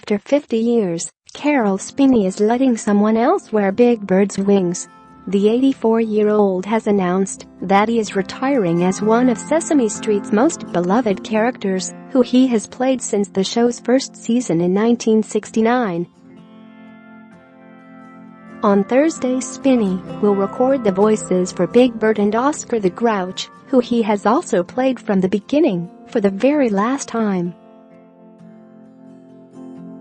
After 50 years, Carol Spinney is letting someone else wear Big Bird's wings. The 84-year-old has announced that he is retiring as one of Sesame Street's most beloved characters, who he has played since the show's first season in 1969. On Thursday, Spinney will record the voices for Big Bird and Oscar the Grouch, who he has also played from the beginning, for the very last time.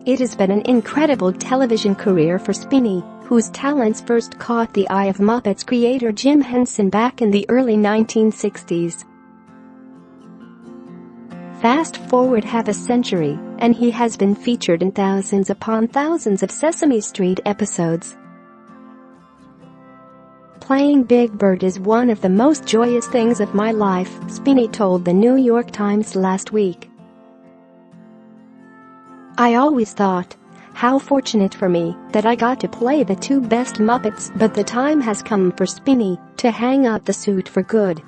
It has been an incredible television career for Spinney, whose talents first caught the eye of Muppets creator Jim Henson back in the early 1960s. Fast forward half a century, and he has been featured in thousands upon thousands of Sesame Street episodes. "Playing Big Bird is one of the most joyous things of my life," Spinney told the New York Times last week. "I always thought, how fortunate for me that I got to play the two best Muppets, but the time has come for Spinney to hang up the suit for good."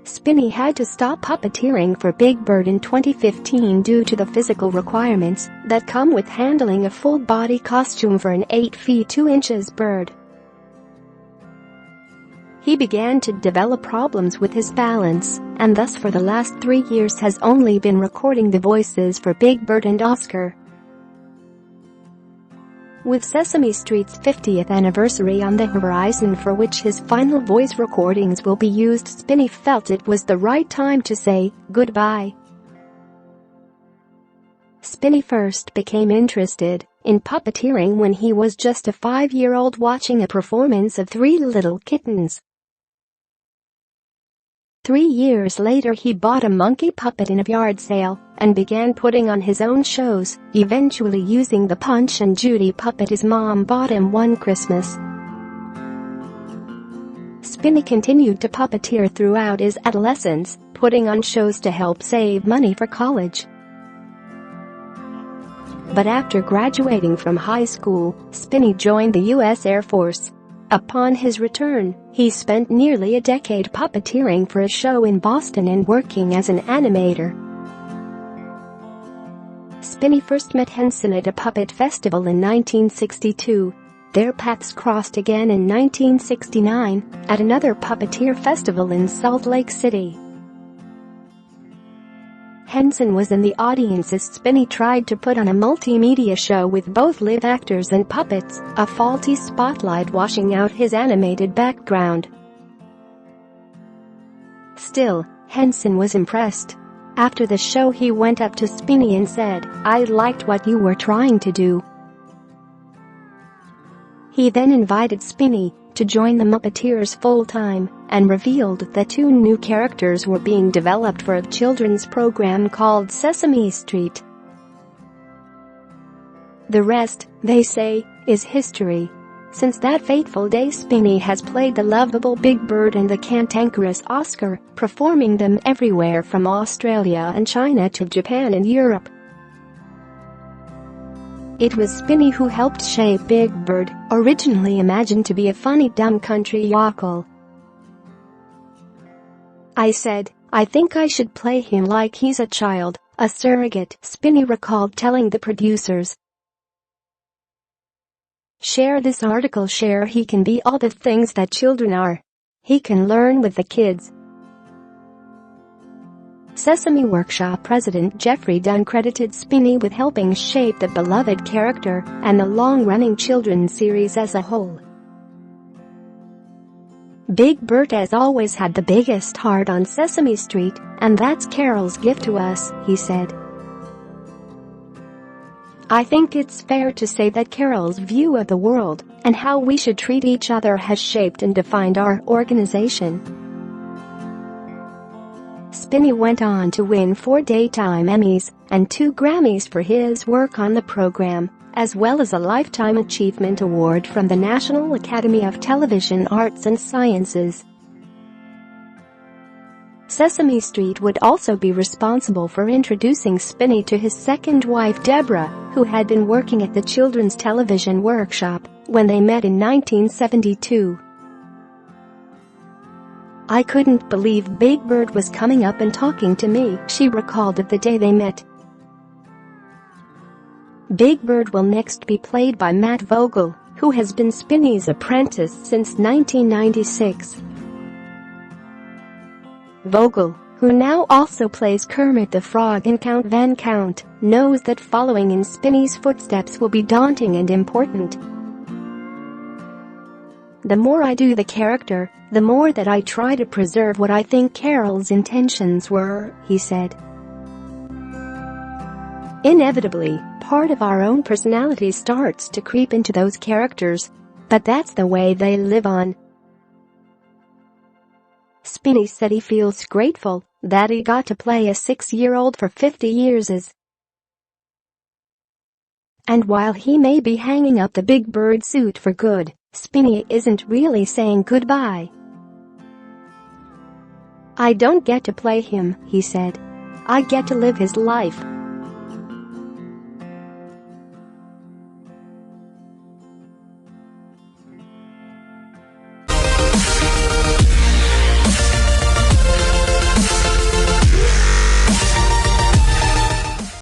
Spinney had to stop puppeteering for Big Bird in 2015 due to the physical requirements that come with handling a full-body costume for an 8 feet 2 inches bird. He began to develop problems with his balance, and thus for the last 3 years has only been recording the voices for Big Bird and Oscar. With Sesame Street's 50th anniversary on the horizon, for which his final voice recordings will be used, Spinney felt it was the right time to say goodbye. Spinney first became interested in puppeteering when he was just a 5-year-old watching a performance of Three Little Kittens. 3 years later he bought a monkey puppet in a yard sale and began putting on his own shows, eventually using the Punch and Judy puppet his mom bought him one Christmas. Spinney continued to puppeteer throughout his adolescence, putting on shows to help save money for college. But after graduating from high school, Spinney joined the U.S. Air Force. Upon his return, he spent nearly a decade puppeteering for a show in Boston and working as an animator. Spinney first met Henson at a puppet festival in 1962. Their paths crossed again in 1969 at another puppeteer festival in Salt Lake City. Henson was in the audience as Spinney tried to put on a multimedia show with both live actors and puppets, a faulty spotlight washing out his animated background. Still, Henson was impressed. After the show he went up to Spinney and said, "I liked what you were trying to do." He then invited Spinney to join the Muppeteers full-time and revealed that 2 new characters were being developed for a children's program called Sesame Street. The rest, they say, is history. Since that fateful day, Spinney has played the lovable Big Bird and the cantankerous Oscar, performing them everywhere from Australia and China to Japan and Europe. It was Spinney who helped shape Big Bird, originally imagined to be a funny dumb country yokel. "I said, I think I should play him like he's a child, a surrogate," Spinney recalled telling the producers. "Share this article, share he can be all the things that children are. He can learn with the kids." Sesame Workshop president Jeffrey Dunn credited Spinney with helping shape the beloved character and the long-running children's series as a whole. "Big Bird has always had the biggest heart on Sesame Street, and that's Carol's gift to us," he said. "I think it's fair to say that Carol's view of the world and how we should treat each other has shaped and defined our organization." Spinney went on to win 4 Daytime Emmys and 2 Grammys for his work on the program, as well as a Lifetime Achievement Award from the National Academy of Television Arts and Sciences. Sesame Street would also be responsible for introducing Spinney to his second wife Deborah, who had been working at the Children's Television Workshop when they met in 1972. "I couldn't believe Big Bird was coming up and talking to me," she recalled of the day they met. Big Bird will next be played by Matt Vogel, who has been Spinny's apprentice since 1996. Vogel, who now also plays Kermit the Frog in Count Van Count, knows that following in Spinny's footsteps will be daunting and important. "The more I do the character, the more that I try to preserve what I think Carol's intentions were," he said. "Inevitably, part of our own personality starts to creep into those characters. But that's the way they live on." Spinny said he feels grateful that he got to play a 6-year-old for 50 years. And while he may be hanging up the Big Bird suit for good, Spinny isn't really saying goodbye. "I don't get to play him," he said. "I get to live his life."